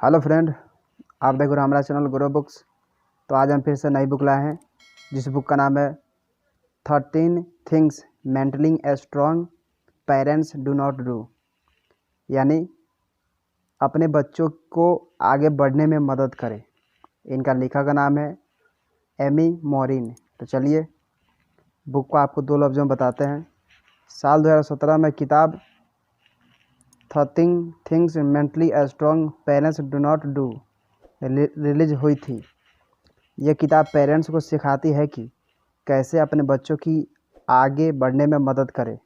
Hello friend, आप देख रहे हो हमारा चैनल गुरु बुक्स। तो आज हम फिर से नई बुक लाए हैं जिस बुक का नाम है 13 things mentally strong parents do not do, यानी अपने बच्चों को आगे बढ़ने में मदद करें। इनका लेखक का नाम है एमी मॉरिन। तो चलिए बुक को आपको दो लफ्ज़ों में बताते हैं। साल 2017 में किताब 13 things mentally strong parents do not do release हुई थी। यह किताब पेरेंट्स को सिखाती है कि कैसे अपने बच्चों की आगे बढ़ने में मदद करें।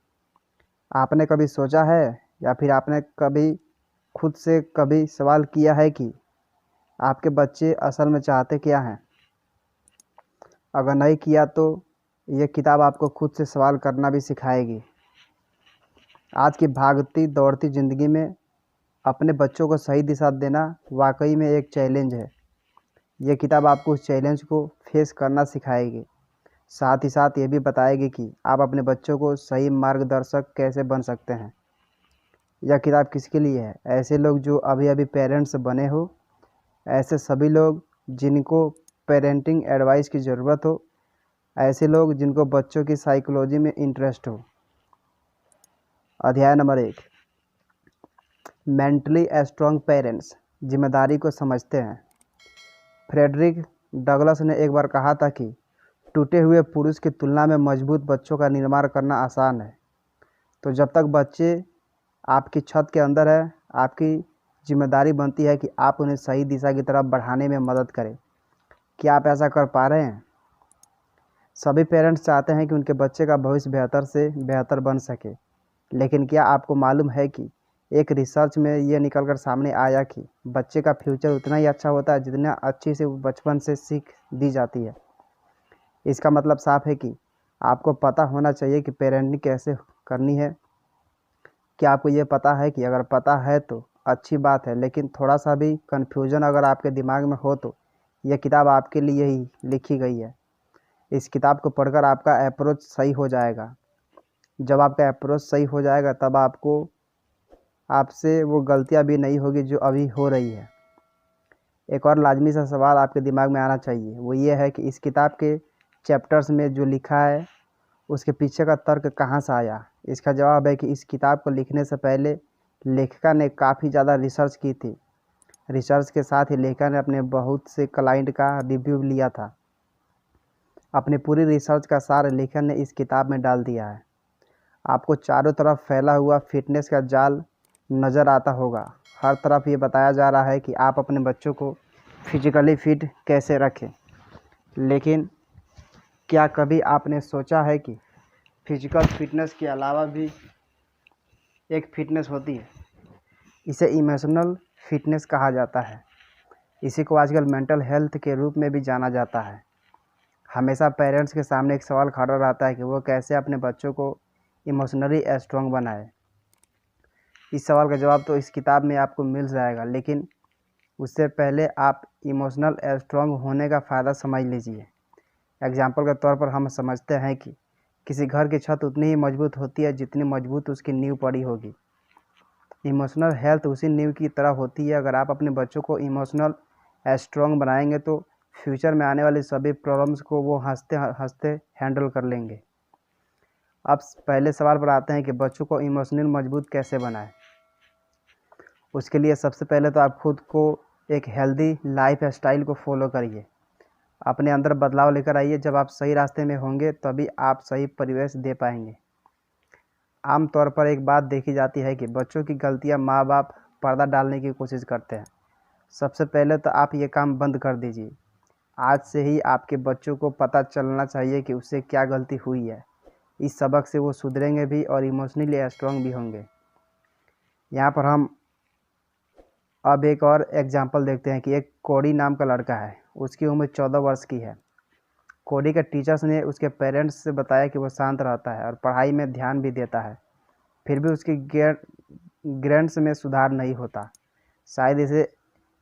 आपने कभी सोचा है या फिर आपने कभी खुद से कभी सवाल किया है कि आपके बच्चे असल में चाहते क्या हैं? अगर नहीं किया तो यह किताब आपको खुद से सवाल करना भी सिखाएगी। आज की भागती दौड़ती ज़िंदगी में अपने बच्चों को सही दिशा देना वाकई में एक चैलेंज है। यह किताब आपको उस चैलेंज को फेस करना सिखाएगी। साथ ही साथ ये भी बताएगी कि आप अपने बच्चों को सही मार्गदर्शक कैसे बन सकते हैं। यह किताब किसके लिए है? ऐसे लोग जो अभी अभी पेरेंट्स बने हो, ऐसे सभी लोग जिनको पेरेंटिंग एडवाइस की ज़रूरत हो, ऐसे लोग जिनको बच्चों की साइकोलॉजी में इंटरेस्ट हो। अध्याय नंबर 1, मेंटली स्ट्रॉन्ग पेरेंट्स जिम्मेदारी को समझते हैं। फ्रेडरिक डगलस ने एक बार कहा था कि टूटे हुए पुरुष की तुलना में मजबूत बच्चों का निर्माण करना आसान है। तो जब तक बच्चे आपकी छत के अंदर है, आपकी जिम्मेदारी बनती है कि आप उन्हें सही दिशा की तरफ बढ़ाने में मदद करें। क्या आप ऐसा कर पा रहे हैं? सभी पेरेंट्स चाहते हैं कि उनके बच्चे का भविष्य बेहतर से बेहतर बन सके, लेकिन क्या आपको मालूम है कि एक रिसर्च में ये निकल कर सामने आया कि बच्चे का फ्यूचर उतना ही अच्छा होता है जितना अच्छी से बचपन से सीख दी जाती है। इसका मतलब साफ है कि आपको पता होना चाहिए कि पेरेंटिंग कैसे करनी है। क्या आपको ये पता है कि अगर पता है तो अच्छी बात है, लेकिन थोड़ा सा भी कन्फ्यूजन अगर आपके दिमाग में हो तो यह किताब आपके लिए ही लिखी गई है। इस किताब को पढ़कर आपका अप्रोच सही हो जाएगा। जब आपका अप्रोच सही हो जाएगा तब आपसे वो गलतियां भी नहीं होगी जो अभी हो रही है। एक और लाजमी सा सवाल आपके दिमाग में आना चाहिए, वो ये है कि इस किताब के चैप्टर्स में जो लिखा है उसके पीछे का तर्क कहाँ से आया? इसका जवाब है कि इस किताब को लिखने से पहले लेखिका ने काफ़ी ज़्यादा रिसर्च की थी। रिसर्च के साथ ही लेखिका ने अपने बहुत से क्लाइंट का रिव्यू लिया था। अपनी पूरी रिसर्च का सार लेखिका ने इस किताब में डाल दिया है। आपको चारों तरफ फैला हुआ फिटनेस का जाल नज़र आता होगा। हर तरफ ये बताया जा रहा है कि आप अपने बच्चों को फिजिकली फिट कैसे रखें, लेकिन क्या कभी आपने सोचा है कि फिजिकल फिटनेस के अलावा भी एक फिटनेस होती है? इसे इमोशनल फिटनेस कहा जाता है। इसी को आजकल मेंटल हेल्थ के रूप में भी जाना जाता है। हमेशा पेरेंट्स के सामने एक सवाल खड़ा रहता है कि वो कैसे अपने बच्चों को इमोशनली स्ट्रॉन्ग बनाए। इस सवाल का जवाब तो इस किताब में आपको मिल जाएगा, लेकिन उससे पहले आप इमोशनल स्ट्रॉन्ग होने का फ़ायदा समझ लीजिए। एग्जाम्पल के तौर पर हम समझते हैं कि किसी घर की छत उतनी ही मजबूत होती है जितनी मजबूत उसकी नींव पड़ी होगी। इमोशनल हेल्थ उसी नींव की तरह होती है। अगर आप अपने बच्चों को इमोशनल स्ट्रॉन्ग बनाएंगे तो फ्यूचर में आने वाली सभी प्रॉब्लम्स को वो हंसते हंसते हैंडल कर लेंगे। अब पहले सवाल पर आते हैं कि बच्चों को इमोशनल मजबूत कैसे बनाएं। उसके लिए सबसे पहले तो आप खुद को एक हेल्दी लाइफ स्टाइल को फॉलो करिए। अपने अंदर बदलाव लेकर आइए। जब आप सही रास्ते में होंगे तभी आप सही परिवेश दे पाएंगे। आमतौर पर एक बात देखी जाती है कि बच्चों की गलतियां माँ बाप पर्दा डालने की कोशिश करते हैं। सबसे पहले तो आप ये काम बंद कर दीजिए। आज से ही आपके बच्चों को पता चलना चाहिए कि उससे क्या गलती हुई है। इस सबक से वो सुधरेंगे भी और इमोशनली स्ट्रॉन्ग भी होंगे। यहाँ पर हम अब एक और एग्जाम्पल देखते हैं कि एक कोडी नाम का लड़का है। उसकी उम्र 14 वर्ष की है। कोडी के टीचर्स ने उसके पेरेंट्स से बताया कि वो शांत रहता है और पढ़ाई में ध्यान भी देता है, फिर भी उसकी ग्रेड्स में सुधार नहीं होता। शायद इसे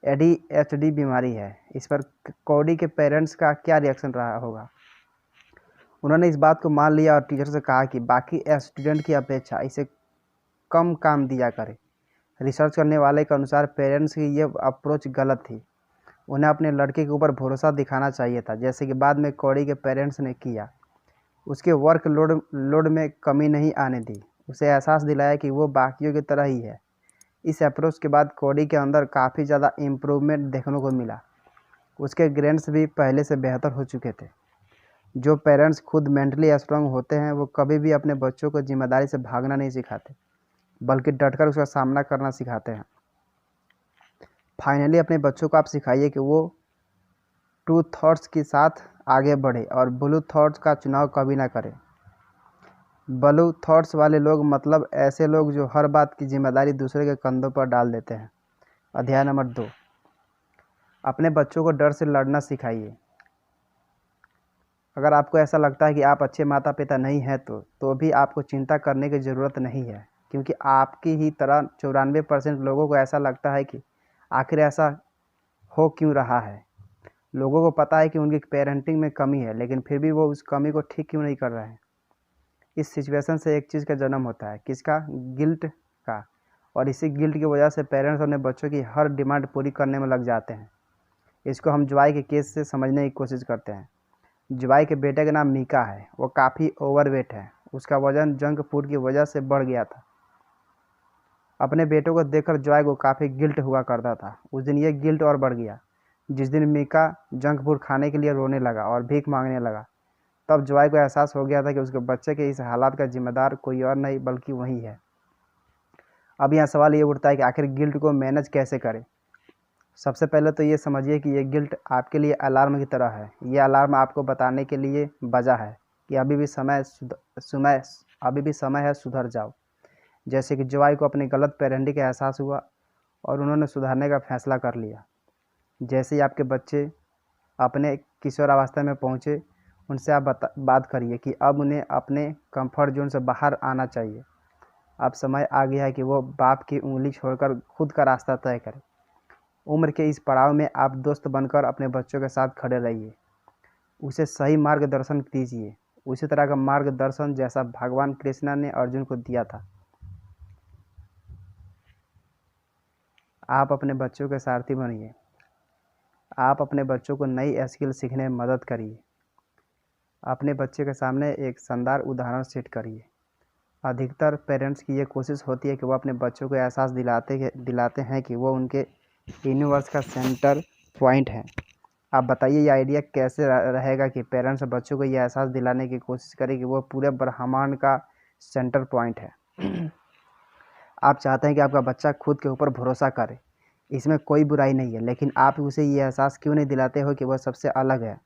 ADHD बीमारी है। इस पर कोडी के पेरेंट्स का क्या रिएक्शन रहा होगा? उन्होंने इस बात को मान लिया और टीचर से कहा कि बाकी स्टूडेंट की अपेक्षा इसे कम काम दिया करे। रिसर्च करने वाले के अनुसार पेरेंट्स की ये अप्रोच गलत थी। उन्हें अपने लड़के के ऊपर भरोसा दिखाना चाहिए था, जैसे कि बाद में कौड़ी के पेरेंट्स ने किया। उसके वर्क लोड में कमी नहीं आने दी, उसे एहसास दिलाया कि वो बाकियों की तरह ही है। इस अप्रोच के बाद कौड़ी के अंदर काफ़ी ज़्यादा इम्प्रूवमेंट देखने को मिला। उसके ग्रेड्स भी पहले से बेहतर हो चुके थे। जो पेरेंट्स खुद मेंटली स्ट्रांग होते हैं वो कभी भी अपने बच्चों को जिम्मेदारी से भागना नहीं सिखाते, बल्कि डटकर उसका सामना करना सिखाते हैं। फाइनली अपने बच्चों को आप सिखाइए कि वो ट्रू थॉट्स के साथ आगे बढ़े और ब्लू थॉट्स का चुनाव कभी ना करें। ब्लू थॉट्स वाले लोग मतलब ऐसे लोग जो हर बात की जिम्मेदारी दूसरे के कंधों पर डाल देते हैं। अध्याय नंबर 2, अपने बच्चों को डर से लड़ना सिखाइए। अगर आपको ऐसा लगता है कि आप अच्छे माता पिता नहीं हैं तो भी आपको चिंता करने की ज़रूरत नहीं है, क्योंकि आपकी ही तरह 94% लोगों को ऐसा लगता है कि आखिर ऐसा हो क्यों रहा है। लोगों को पता है कि उनकी पेरेंटिंग में कमी है, लेकिन फिर भी वो उस कमी को ठीक क्यों नहीं कर रहे हैं। इस सिचुएशन से एक चीज़ का जन्म होता है, किसका? गिल्ट का। और इसी गिल्ट की वजह से पेरेंट्स अपने बच्चों की हर डिमांड पूरी करने में लग जाते हैं। इसको हम जवाई के केस से समझने की कोशिश करते हैं। जवाई के बेटे का नाम मीका है। वो काफ़ी ओवरवेट है। उसका वजन जंक फूड की वजह से बढ़ गया था। अपने बेटों को देखकर जॉय को काफ़ी गिल्ट हुआ करता था। उस दिन ये गिल्ट और बढ़ गया जिस दिन मीका जंक फूड खाने के लिए रोने लगा और भीख मांगने लगा। तब जॉय को एहसास हो गया था कि उसके बच्चे के इस हालात का जिम्मेदार कोई और नहीं बल्कि वही है। अब यहाँ सवाल ये उठता है कि आखिर गिल्ट को मैनेज कैसे करें। सबसे पहले तो ये समझिए कि ये गिल्ट आपके लिए अलार्म की तरह है। ये अलार्म आपको बताने के लिए बजा है कि अभी भी समय है, सुधर जाओ। जैसे कि जॉय को अपनी गलत पेरेंटिंग का एहसास हुआ और उन्होंने सुधारने का फैसला कर लिया। जैसे ही आपके बच्चे अपने किशोरावस्था में पहुँचे, उनसे आप बात करिए कि अब उन्हें अपने कंफर्ट जोन से बाहर आना चाहिए। अब समय आ गया है कि वो बाप की उंगली छोड़कर खुद का रास्ता तय करें। उम्र के इस पड़ाव में आप दोस्त बनकर अपने बच्चों के साथ खड़े रहिए, उसे सही मार्गदर्शन दीजिए, उसी तरह का मार्गदर्शन जैसा भगवान कृष्ण ने अर्जुन को दिया था। आप अपने बच्चों के सारथी बनिए। आप अपने बच्चों को नई स्किल सीखने में मदद करिए। अपने बच्चे के सामने एक शानदार उदाहरण सेट करिए। अधिकतर पेरेंट्स की ये कोशिश होती है कि वो अपने बच्चों को एहसास दिलाते हैं कि वो उनके यूनिवर्स का सेंटर पॉइंट है। आप बताइए ये आइडिया कैसे रहेगा कि पेरेंट्स बच्चों को ये एहसास दिलाने की कोशिश करें कि वो पूरे ब्रह्मांड का सेंटर पॉइंट है। आप चाहते हैं कि आपका बच्चा खुद के ऊपर भरोसा करे, इसमें कोई बुराई नहीं है, लेकिन आप उसे ये एहसास क्यों नहीं दिलाते हो कि वह सबसे अलग है।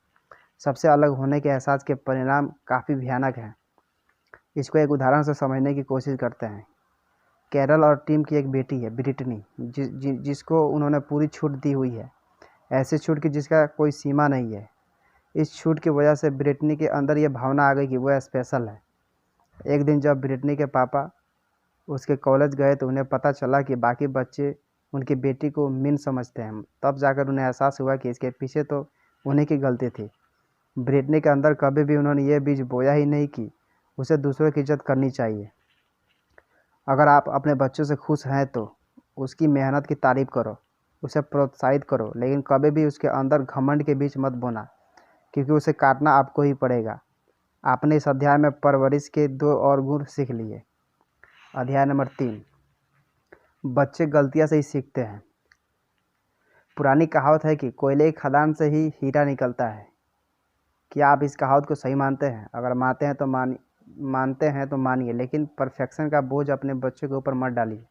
सबसे अलग होने के एहसास के परिणाम काफ़ी भयानक हैं। इसको एक उदाहरण से समझने की कोशिश करते हैं। कैरल और टीम की एक बेटी है ब्रिटनी, जिसको उन्होंने पूरी छूट दी हुई है, ऐसी छूट की जिसका कोई सीमा नहीं है। इस छूट की वजह से ब्रिटनी के अंदर ये भावना आ गई कि वह स्पेशल है। एक दिन जब ब्रिटनी के पापा उसके कॉलेज गए तो उन्हें पता चला कि बाकी बच्चे उनकी बेटी को मीन समझते हैं। तब जाकर उन्हें एहसास हुआ कि इसके पीछे तो उन्हीं की गलती थी। ब्रिटनी के अंदर कभी भी उन्होंने ये बीज बोया ही नहीं कि उसे दूसरों की इज्जत करनी चाहिए। अगर आप अपने बच्चों से खुश हैं तो उसकी मेहनत की तारीफ़ करो, उसे प्रोत्साहित करो, लेकिन कभी भी उसके अंदर घमंड के बीज मत बोना, क्योंकि उसे काटना आपको ही पड़ेगा। आपने इस अध्याय में परवरिश के 2 और गुण सीख लिए। अध्याय नंबर 3, बच्चे गलतियां से ही सीखते हैं। पुरानी कहावत है कि कोयले की खदान से ही हीरा निकलता है। क्या आप इस कहावत को सही मानते हैं? अगर मानते हैं तो मानिए, लेकिन परफेक्शन का बोझ अपने बच्चों के ऊपर मत डालिए।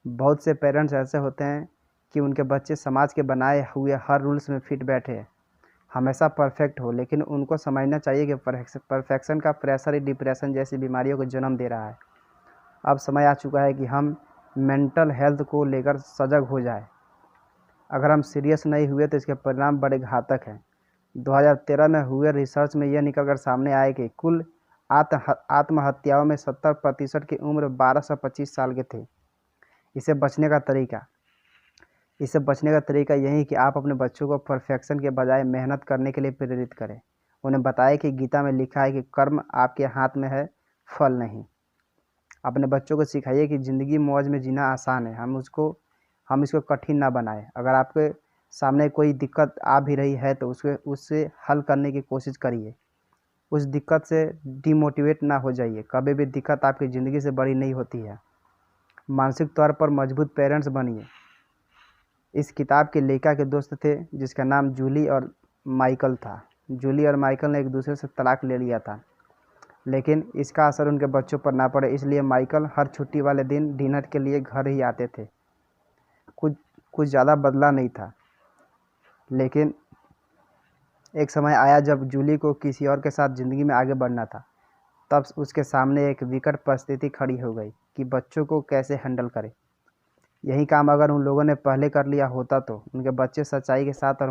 बहुत से पेरेंट्स ऐसे होते हैं कि उनके बच्चे समाज के बनाए हुए हर रूल्स में फिट बैठे, हमेशा परफेक्ट हो, लेकिन उनको समझना चाहिए कि परफेक्शन का प्रेशर ही डिप्रेशन जैसी बीमारियों को जन्म दे रहा है। अब समय आ चुका है कि हम मेंटल हेल्थ को लेकर सजग हो जाए। अगर हम सीरियस नहीं हुए तो इसके परिणाम बड़े घातक हैं। 2013 में हुए रिसर्च में यह निकलकर सामने आया कि कुल आत्महत्याओं में 70% की उम्र 12 से 25 साल के थे। इसे बचने का तरीका यही कि आप अपने बच्चों को परफेक्शन के बजाय मेहनत करने के लिए प्रेरित करें। उन्हें बताएं कि गीता में लिखा है कि कर्म आपके हाथ में है, फल नहीं। अपने बच्चों को सिखाइए कि ज़िंदगी मौज में जीना आसान है, हम इसको कठिन ना बनाएं। अगर आपके सामने कोई दिक्कत आ भी रही है तो उससे हल करने की कोशिश करिए। उस दिक्कत से डिमोटिवेट ना हो जाइए। कभी भी दिक्कत आपकी ज़िंदगी से बड़ी नहीं होती है। मानसिक तौर पर मजबूत पेरेंट्स बनिए। इस किताब के लेखक के दोस्त थे जिसका नाम जूली और माइकल था। जूली और माइकल ने एक दूसरे से तलाक ले लिया था, लेकिन इसका असर उनके बच्चों पर ना पड़े, इसलिए माइकल हर छुट्टी वाले दिन डिनर के लिए घर ही आते थे। कुछ कुछ ज़्यादा बदला नहीं था, लेकिन एक समय आया जब जूली को किसी और के साथ ज़िंदगी में आगे बढ़ना था। तब उसके सामने एक विकट परिस्थिति खड़ी हो गई कि बच्चों को कैसे हैंडल करे। यही काम अगर उन लोगों ने पहले कर लिया होता तो उनके बच्चे सच्चाई के साथ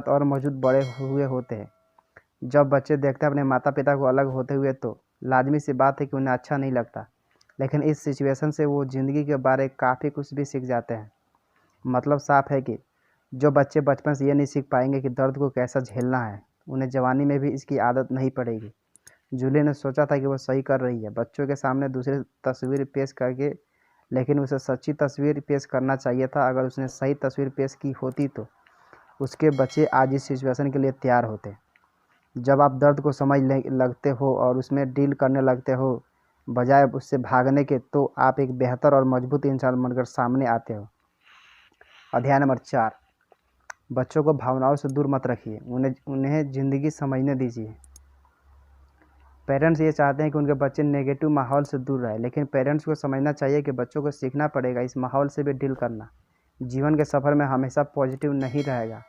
और मजबूत बड़े हुए होते हैं। जब बच्चे देखते हैं अपने माता पिता को अलग होते हुए तो लाजमी सी बात है कि उन्हें अच्छा नहीं लगता, लेकिन इस सिचुएशन से वो ज़िंदगी के बारे काफ़ी कुछ भी सीख जाते हैं। मतलब साफ है कि जो बच्चे बचपन से ये नहीं सीख पाएंगे कि दर्द को कैसा झेलना है, उन्हें जवानी में भी इसकी आदत नहीं पड़ेगी। जूली ने सोचा था कि वो सही कर रही है, बच्चों के सामने दूसरी तस्वीर पेश करके, लेकिन उसे सच्ची तस्वीर पेश करना चाहिए था। अगर उसने सही तस्वीर पेश की होती तो उसके बच्चे आज इस सिचुएशन के लिए तैयार होते। जब आप दर्द को समझ लगते हो और उसमें डील करने लगते हो बजाय उससे भागने के, तो आप एक बेहतर और मजबूत इंसान बनकर सामने आते हो। अध्याय नंबर 4, बच्चों को भावनाओं से दूर मत रखिए, उन्हें ज़िंदगी समझने दीजिए। पेरेंट्स ये चाहते हैं कि उनके बच्चे नेगेटिव माहौल से दूर रहे, लेकिन पेरेंट्स को समझना चाहिए कि बच्चों को सीखना पड़ेगा इस माहौल से भी डील करना। जीवन के सफ़र में हमेशा पॉजिटिव नहीं रहेगा।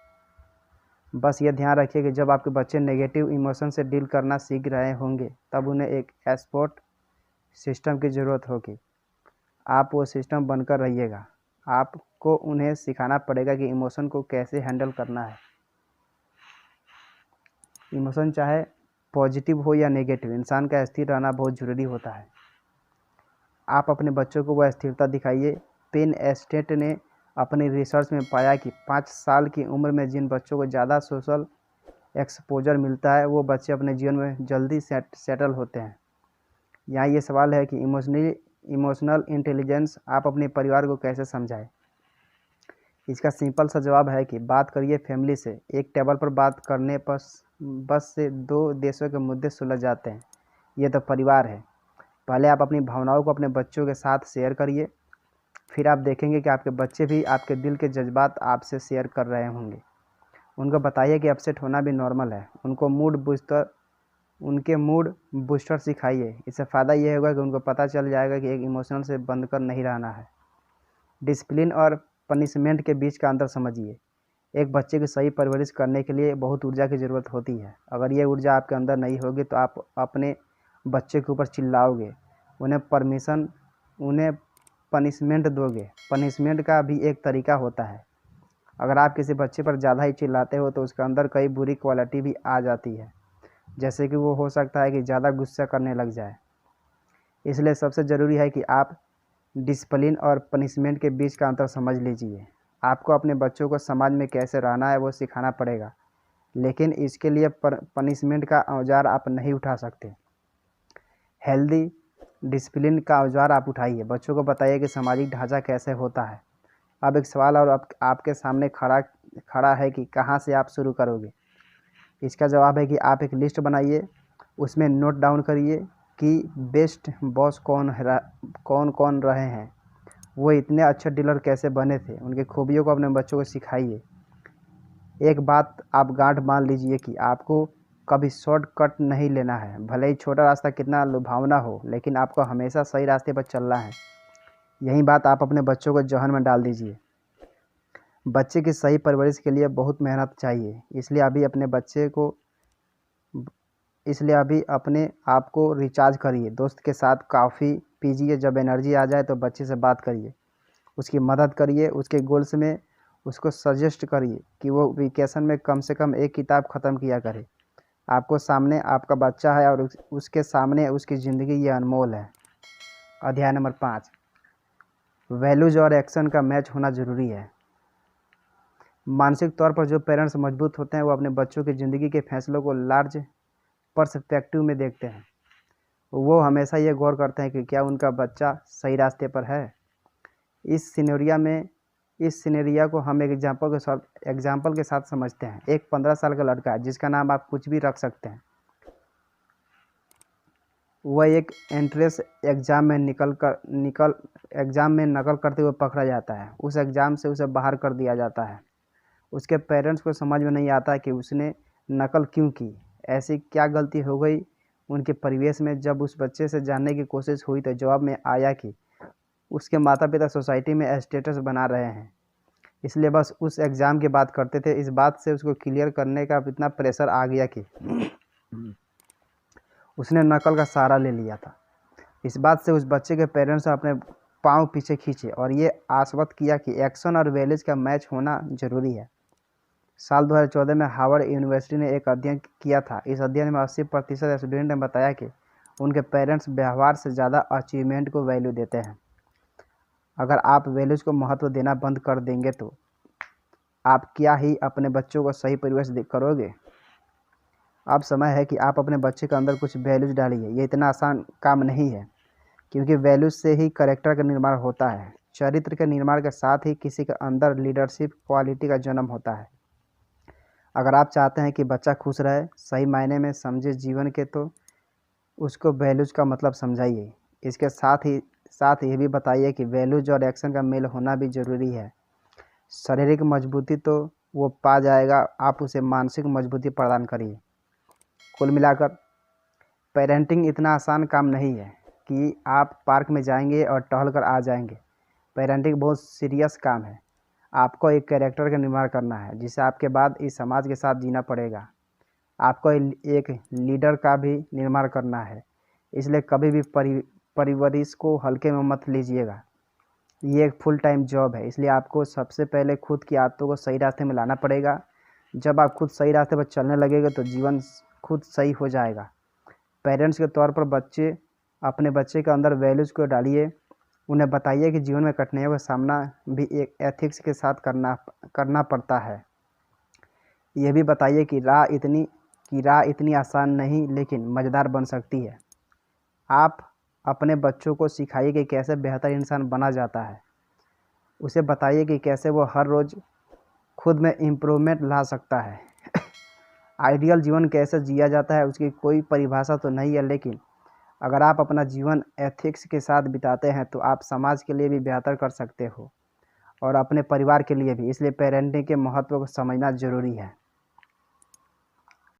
बस ये ध्यान रखिए कि जब आपके बच्चे नेगेटिव इमोशन से डील करना सीख रहे होंगे तब उन्हें एक सपोर्ट सिस्टम की ज़रूरत होगी। आप वो सिस्टम बनकर रहिएगा। आपको उन्हें सिखाना पड़ेगा कि इमोशन को कैसे हैंडल करना है। इमोशन चाहे पॉजिटिव हो या नेगेटिव, इंसान का स्थिर रहना बहुत ज़रूरी होता है। आप अपने बच्चों को वह स्थिरता दिखाइए। पेन एस्टेट ने अपनी रिसर्च में पाया कि 5 साल की उम्र में जिन बच्चों को ज़्यादा सोशल एक्सपोजर मिलता है वो बच्चे अपने जीवन में जल्दी सेटल होते हैं। यहाँ ये सवाल है कि इमोशनल इंटेलिजेंस आप अपने परिवार को कैसे समझाएं। इसका सिंपल सा जवाब है कि बात करिए फैमिली से। एक टेबल पर बात करने पर बस से 2 देशों के मुद्दे सुलझ जाते हैं। ये तो परिवार है। पहले आप अपनी भावनाओं को अपने बच्चों के साथ शेयर करिए, फिर आप देखेंगे कि आपके बच्चे भी आपके दिल के जज्बात आपसे शेयर कर रहे होंगे। उनको बताइए कि अपसेट होना भी नॉर्मल है। उनके मूड बूस्टर सिखाइए। इससे फ़ायदा ये होगा कि उनको पता चल जाएगा कि एक इमोशनल से बंद कर नहीं रहना है। डिसिप्लिन और पनिशमेंट के बीच का अंतर समझिए। एक बच्चे की सही परवरिश करने के लिए बहुत ऊर्जा की ज़रूरत होती है। अगर ये ऊर्जा आपके अंदर नहीं होगी तो आप अपने बच्चे के ऊपर चिल्लाओगे, उन्हें पनिशमेंट दोगे। पनिशमेंट का भी एक तरीका होता है। अगर आप किसी बच्चे पर ज़्यादा ही चिल्लाते हो तो उसके अंदर कई बुरी क्वालिटी भी आ जाती है, जैसे कि वो हो सकता है कि ज़्यादा गुस्सा करने लग जाए। इसलिए सबसे ज़रूरी है कि आप डिसिप्लिन और पनिशमेंट के बीच का अंतर समझ लीजिए। आपको अपने बच्चों को समाज में कैसे रहना है वो सिखाना पड़ेगा, लेकिन इसके लिए पनिशमेंट का औजार आप नहीं उठा सकते। हेल्दी डिसिप्लिन का औजार आप उठाइए। बच्चों को बताइए कि सामाजिक ढांचा कैसे होता है। अब एक सवाल और आपके सामने खड़ा है कि कहाँ से आप शुरू करोगे। इसका जवाब है कि आप एक लिस्ट बनाइए, उसमें नोट डाउन करिए कि बेस्ट बॉस कौन कौन रहे हैं, वो इतने अच्छे डीलर कैसे बने थे, उनकी खूबियों को अपने बच्चों को सिखाइए। एक बात आप गांठ बांध लीजिए कि आपको कभी शॉर्टकट नहीं लेना है। भले ही छोटा रास्ता कितना लुभावना हो, लेकिन आपको हमेशा सही रास्ते पर चलना है। यही बात आप अपने बच्चों को जहन में डाल दीजिए। बच्चे की सही परवरिश के लिए बहुत मेहनत चाहिए, इसलिए अभी अपने आप को रिचार्ज करिए। दोस्त के साथ कॉफ़ी पीजिए। जब एनर्जी आ जाए तो बच्चे से बात करिए, उसकी मदद करिए, उसके गोल्स में उसको सजेस्ट करिए कि वो वेकेशन में कम से कम एक किताब ख़त्म किया करे। आपको सामने आपका बच्चा है और उसके सामने उसकी ज़िंदगी ये अनमोल है। अध्याय नंबर 5, वैल्यूज़ और एक्शन का मैच होना ज़रूरी है। मानसिक तौर पर जो पेरेंट्स मजबूत होते हैं वो अपने बच्चों की ज़िंदगी के फैसलों को लार्ज पर्सपेक्टिव में देखते हैं। वो हमेशा ये गौर करते हैं कि क्या उनका बच्चा सही रास्ते पर है। इस सिनेरिया को हम एक एग्जाम्पल के साथ समझते हैं। एक 15 साल का लड़का है जिसका नाम आप कुछ भी रख सकते हैं। वह एक एंट्रेंस एग्ज़ाम में एग्ज़ाम में नकल करते हुए पकड़ा जाता है। उस एग्ज़ाम से उसे बाहर कर दिया जाता है। उसके पेरेंट्स को समझ में नहीं आता कि उसने नकल क्यों की, ऐसी क्या गलती हो गई उनके परिवेश में। जब उस बच्चे से जानने की कोशिश हुई तो जवाब में आया कि उसके माता पिता सोसाइटी में स्टेटस बना रहे हैं, इसलिए बस उस एग्ज़ाम की बात करते थे। इस बात से उसको क्लियर करने का इतना प्रेशर आ गया कि उसने नकल का सहारा ले लिया था। इस बात से उस बच्चे के पेरेंट्स ने अपने पाँव पीछे खींचे और ये आश्वस्त किया कि एक्शन और वैल्यूज़ का मैच होना ज़रूरी है। साल 2014 में हार्वर्ड यूनिवर्सिटी ने एक अध्ययन किया था। इस अध्ययन में 80% स्टूडेंट ने बताया कि उनके पेरेंट्स व्यवहार से ज़्यादा अचीवमेंट को वैल्यू देते हैं। अगर आप वैल्यूज़ को महत्व देना बंद कर देंगे तो आप क्या ही अपने बच्चों को सही परिवेश करोगे। अब समय है कि आप अपने बच्चे के अंदर कुछ वैल्यूज़ डालिए। ये इतना आसान काम नहीं है, क्योंकि वैल्यूज़ से ही कैरेक्टर का निर्माण होता है। चरित्र के निर्माण के साथ ही किसी के अंदर लीडरशिप क्वालिटी का जन्म होता है। अगर आप चाहते हैं कि बच्चा खुश रहे, सही मायने में समझे जीवन के, तो उसको वैल्यूज़ का मतलब समझाइए। इसके साथ ये भी बताइए कि वैल्यूज़ और एक्शन का मेल होना भी ज़रूरी है। शारीरिक मजबूती तो वो पा जाएगा, आप उसे मानसिक मजबूती प्रदान करिए। कुल मिलाकर पेरेंटिंग इतना आसान काम नहीं है कि आप पार्क में जाएंगे और टहल कर आ जाएंगे। पेरेंटिंग बहुत सीरियस काम है। आपको एक कैरेक्टर का निर्माण करना है जिसे आपके बाद इस समाज के साथ जीना पड़ेगा। आपको एक लीडर का भी निर्माण करना है, इसलिए कभी भी परिवरिश को हल्के में मत लीजिएगा। ये एक फुल टाइम जॉब है, इसलिए आपको सबसे पहले खुद की आदतों को सही रास्ते में लाना पड़ेगा। जब आप खुद सही रास्ते पर चलने लगेंगे तो जीवन खुद सही हो जाएगा। पेरेंट्स के तौर पर अपने बच्चे के अंदर वैल्यूज़ को डालिए। उन्हें बताइए कि जीवन में कठिनाइयों का सामना भी एक एथिक्स के साथ करना पड़ता है। ये भी बताइए कि राह इतनी आसान नहीं लेकिन मज़ेदार बन सकती है। आप अपने बच्चों को सिखाइए कि कैसे बेहतर इंसान बना जाता है। उसे बताइए कि कैसे वो हर रोज़ खुद में इम्प्रूवमेंट ला सकता है। आइडियल जीवन कैसे जिया जाता है उसकी कोई परिभाषा तो नहीं है, लेकिन अगर आप अपना जीवन एथिक्स के साथ बिताते हैं तो आप समाज के लिए भी बेहतर कर सकते हो और अपने परिवार के लिए भी। इसलिए पेरेंटिंग के महत्व को समझना ज़रूरी है।